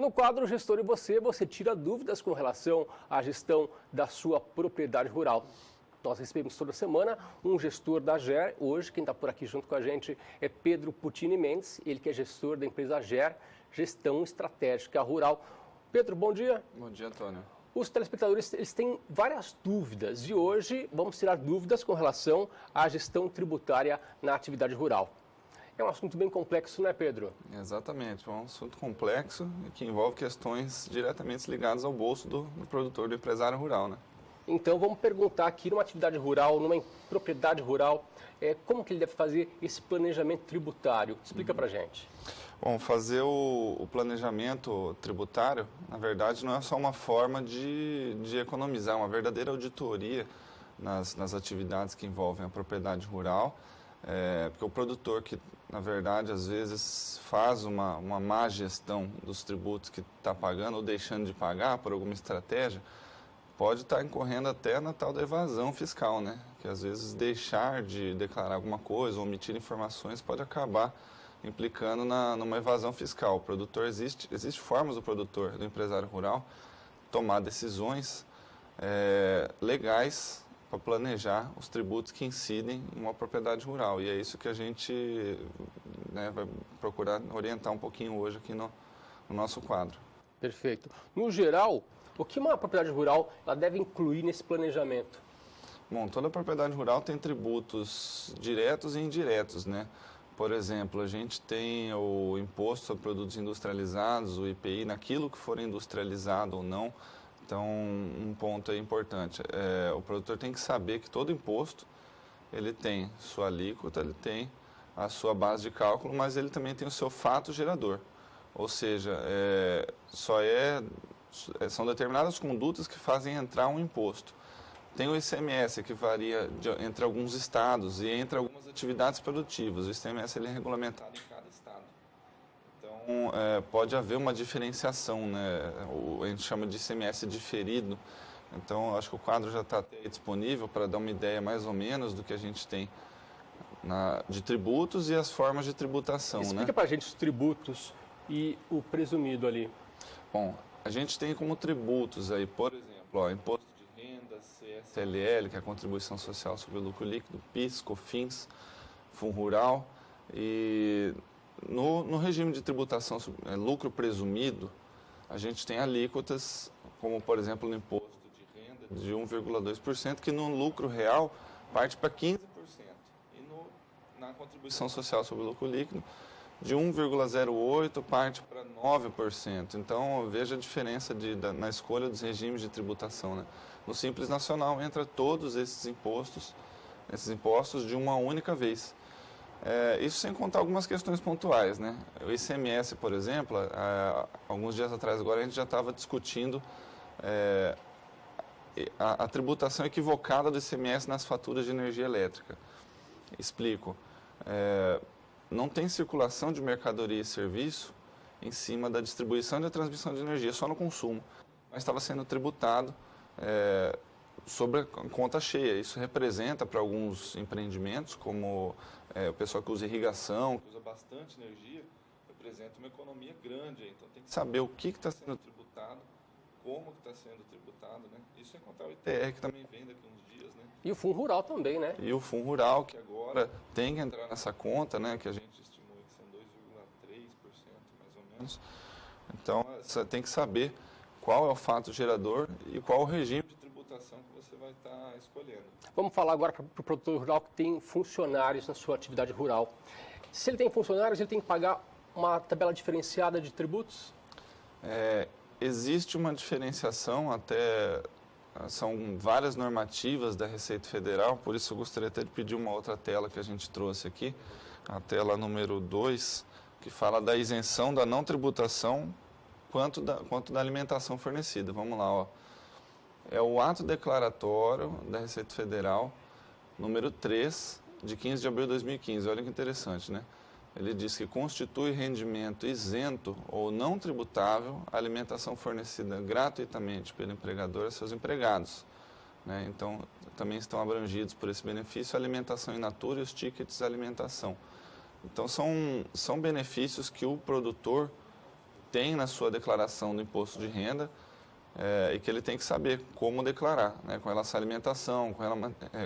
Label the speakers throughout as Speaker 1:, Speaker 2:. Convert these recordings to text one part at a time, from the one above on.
Speaker 1: No quadro Gestor e você tira dúvidas com relação à gestão da sua propriedade rural. Nós recebemos toda semana um gestor da GER. Hoje, quem está por aqui junto com a gente é Pedro Putini Mendes, ele que é gestor da empresa GER, Gestão Estratégica Rural. Pedro, bom dia.
Speaker 2: Bom dia, Antônio.
Speaker 1: Os telespectadores eles têm várias dúvidas e hoje vamos tirar dúvidas com relação à gestão tributária na atividade rural. É um assunto bem complexo, não é, Pedro?
Speaker 2: Exatamente, é um assunto complexo que envolve questões diretamente ligadas ao bolso do produtor, do empresário rural, né?
Speaker 1: Então vamos perguntar aqui numa atividade rural, numa propriedade rural, como que ele deve fazer esse planejamento tributário? Explica pra gente.
Speaker 2: Bom, fazer o planejamento tributário, na verdade, não é só uma forma de economizar, é uma verdadeira auditoria nas atividades que envolvem a propriedade rural, porque o produtor que, na verdade, às vezes faz uma má gestão dos tributos que está pagando ou deixando de pagar por alguma estratégia, pode estar incorrendo até na tal da evasão fiscal, né? Que às vezes deixar de declarar alguma coisa, ou omitir informações, pode acabar implicando numa evasão fiscal. O produtor existe formas do produtor, do empresário rural, tomar decisões legais para planejar os tributos que incidem em uma propriedade rural. E é isso que a gente vai procurar orientar um pouquinho hoje aqui no nosso quadro.
Speaker 1: Perfeito. No geral, o que uma propriedade rural ela deve incluir nesse planejamento?
Speaker 2: Bom, toda propriedade rural tem tributos diretos e indiretos, né? Por exemplo, a gente tem o Imposto sobre Produtos Industrializados, o IPI, naquilo que for industrializado ou não. Então, um ponto aí importante, o produtor tem que saber que todo imposto, ele tem sua alíquota, ele tem a sua base de cálculo, mas ele também tem o seu fato gerador. Ou seja, são determinadas condutas que fazem entrar um imposto. Tem o ICMS, que varia entre alguns estados e entre algumas atividades produtivas. O ICMS ele é regulamentado em cada estado. Então, pode haver uma diferenciação, né? A gente chama de ICMS diferido. Então, acho que o quadro já está disponível para dar uma ideia mais ou menos do que a gente tem de tributos e as formas de tributação.
Speaker 1: Explica para a gente os tributos e o presumido ali.
Speaker 2: Bom, a gente tem como tributos aí, por exemplo, imposto de renda, CSLL, que é a Contribuição Social sobre o Lucro Líquido, PIS, COFINS, Fundo Rural. E no regime de tributação sobre lucro presumido, a gente tem alíquotas, como por exemplo no imposto de renda de 1,2%, que no lucro real parte para 15%. E na Contribuição Social sobre o Lucro Líquido, de 1,08% parte para 9%. Então, veja a diferença na escolha dos regimes de tributação, né? No Simples Nacional entra todos esses impostos de uma única vez. Isso sem contar algumas questões pontuais, né? O ICMS, por exemplo, alguns dias atrás agora a gente já estava discutindo a tributação equivocada do ICMS nas faturas de energia elétrica. Explico. Não tem circulação de mercadoria e serviço em cima da distribuição e da transmissão de energia, só no consumo. Mas estava sendo tributado sobre a conta cheia. Isso representa para alguns empreendimentos, como o pessoal que usa irrigação, que usa bastante energia, representa uma economia grande. Então tem que saber o que está sendo tributado, como que está sendo tributado, né? Isso sem contar o ITR, que também vem daqui a uns dias, né?
Speaker 1: E o Fundo Rural também, né?
Speaker 2: E o Fundo Rural, que agora tem que entrar nessa conta, né? Que a gente estimou que são 2,3% mais ou menos. Então, você tem que saber qual é o fato gerador e qual o regime de tributação que você vai estar escolhendo.
Speaker 1: Vamos falar agora para o produtor rural que tem funcionários na sua atividade rural. Se ele tem funcionários, ele tem que pagar uma tabela diferenciada de tributos?
Speaker 2: Existe uma diferenciação, até são várias normativas da Receita Federal, por isso eu gostaria até de pedir uma outra tela que a gente trouxe aqui, a tela número 2, que fala da isenção da não tributação quanto da alimentação fornecida. Vamos lá, ó. É o ato declaratório da Receita Federal, número 3, de 15 de abril de 2015. Olha que interessante, né? Ele diz que constitui rendimento isento ou não tributável a alimentação fornecida gratuitamente pelo empregador a seus empregados, né? Então, também estão abrangidos por esse benefício a alimentação in natura e os tickets de alimentação. Então, são benefícios que o produtor tem na sua declaração do imposto de renda e que ele tem que saber como declarar, né, com relação à alimentação, com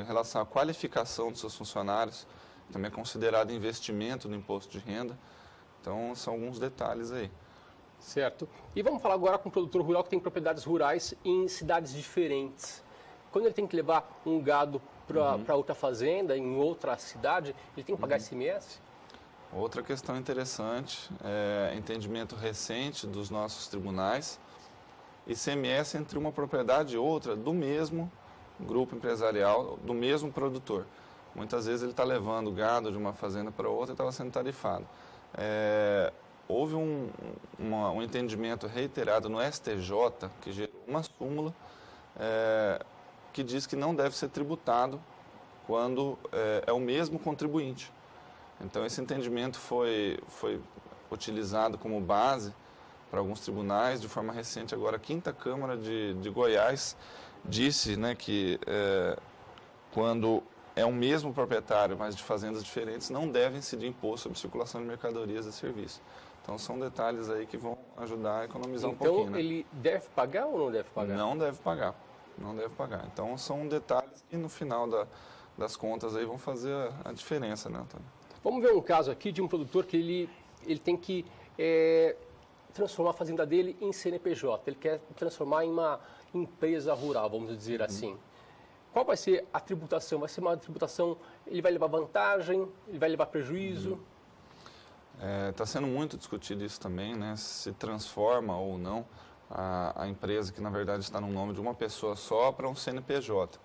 Speaker 2: relação à qualificação dos seus funcionários, também é considerado investimento no imposto de renda. Então, são alguns detalhes aí.
Speaker 1: Certo. E vamos falar agora com o produtor rural que tem propriedades rurais em cidades diferentes. Quando ele tem que levar um gado para outra fazenda, em outra cidade, ele tem que pagar ICMS?
Speaker 2: Outra questão interessante, entendimento recente dos nossos tribunais, ICMS entre uma propriedade e outra do mesmo grupo empresarial, do mesmo produtor. Muitas vezes ele está levando gado de uma fazenda para outra e estava sendo tarifado. Houve um entendimento reiterado no STJ, que gerou uma súmula, que diz que não deve ser tributado quando é o mesmo contribuinte. Então, esse entendimento foi utilizado como base para alguns tribunais. De forma recente, agora a 5ª Câmara de Goiás disse, né, que quando é o mesmo proprietário, mas de fazendas diferentes, não deve incidir imposto sobre circulação de mercadorias e serviços. Então, são detalhes aí que vão ajudar a economizar um pouquinho.
Speaker 1: Então, ele deve pagar ou não deve pagar?
Speaker 2: Não deve pagar. Não deve pagar. Então, são detalhes que no final das contas aí vão fazer a diferença, né, Antônio?
Speaker 1: Vamos ver um caso aqui de um produtor que ele tem que transformar a fazenda dele em CNPJ. Ele quer transformar em uma empresa rural, vamos dizer assim. Qual vai ser a tributação? Vai ser uma tributação, ele vai levar vantagem, ele vai levar prejuízo?
Speaker 2: Está sendo muito discutido isso também, né? Se transforma ou não a empresa, que na verdade está no nome de uma pessoa só, para um CNPJ.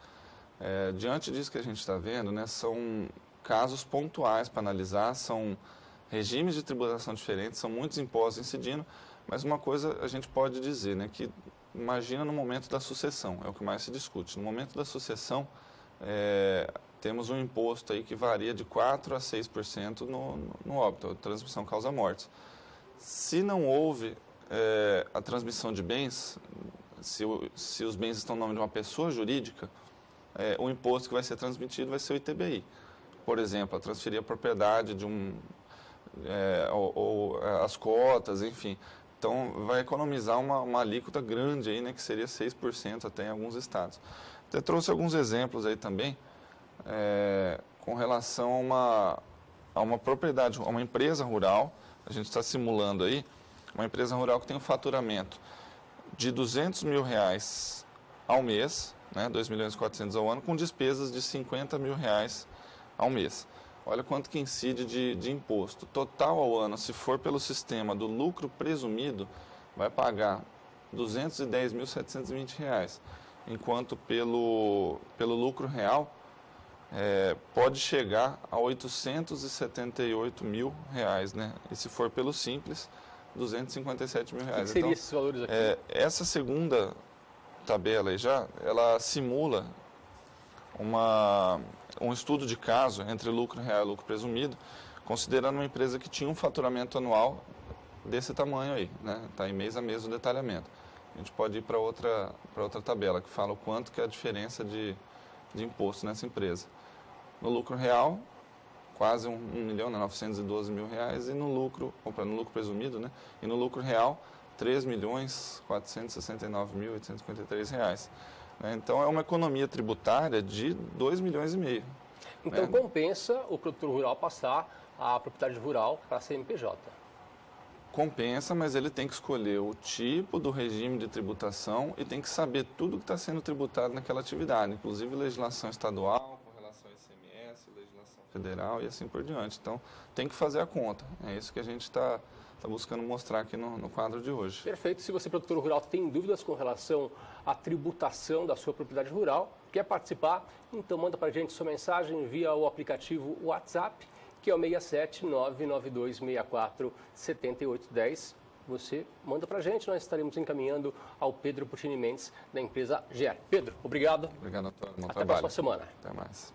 Speaker 2: Diante disso que a gente está vendo, né, são casos pontuais para analisar, são regimes de tributação diferentes, são muitos impostos incidindo, mas uma coisa a gente pode dizer, né, que imagina no momento da sucessão, é o que mais se discute. No momento da sucessão, temos um imposto aí que varia de 4% a 6% no óbito, a transmissão causa mortes. Se não houve a transmissão de bens, se os bens estão no nome de uma pessoa jurídica, o imposto que vai ser transmitido vai ser o ITBI. Por exemplo, a transferir a propriedade de ou as cotas, enfim. Então, vai economizar uma alíquota grande aí, né, que seria 6% até em alguns estados. Até trouxe alguns exemplos aí também, com relação a uma propriedade, a uma empresa rural. A gente está simulando aí uma empresa rural que tem um faturamento de R$200 mil ao mês, né, 2.400.000 ao ano, com despesas de R$50 mil ao mês. Olha quanto que incide de imposto. Total ao ano, se for pelo sistema do lucro presumido, vai pagar R$210.720, enquanto pelo lucro real pode chegar a R$878 mil, né? E se for pelo simples, R$257 mil.
Speaker 1: O que seriam esses valores aqui?
Speaker 2: Essa segunda tabela aí ela simula um estudo de caso entre lucro real e lucro presumido, considerando uma empresa que tinha um faturamento anual desse tamanho aí, né? Está em mês a mês o detalhamento. A gente pode ir para outra tabela, que fala o quanto que é a diferença de imposto nessa empresa. No lucro real, quase R$1 milhão, né? R$912.000, e no lucro presumido, né? E no lucro real, R$3.469.853. Então, é uma economia tributária de R$2,5 milhões.
Speaker 1: Então, compensa o produtor rural passar a propriedade rural para a CNPJ?
Speaker 2: Compensa, mas ele tem que escolher o tipo do regime de tributação e tem que saber tudo que está sendo tributado naquela atividade, inclusive legislação estadual, com relação ao ICMS, legislação federal e assim por diante. Então, tem que fazer a conta. É isso que a gente está buscando mostrar aqui no quadro de hoje.
Speaker 1: Perfeito. Se você, produtor rural, tem dúvidas com relação à tributação da sua propriedade rural, quer participar, então manda para a gente sua mensagem via o aplicativo WhatsApp, que é o 67992647810. Você manda para a gente, nós estaremos encaminhando ao Pedro Puccini Mendes, da empresa GER. Pedro, obrigado.
Speaker 2: Obrigado, Antônio. Bom
Speaker 1: Até
Speaker 2: trabalho.
Speaker 1: a próxima semana.
Speaker 2: Até mais.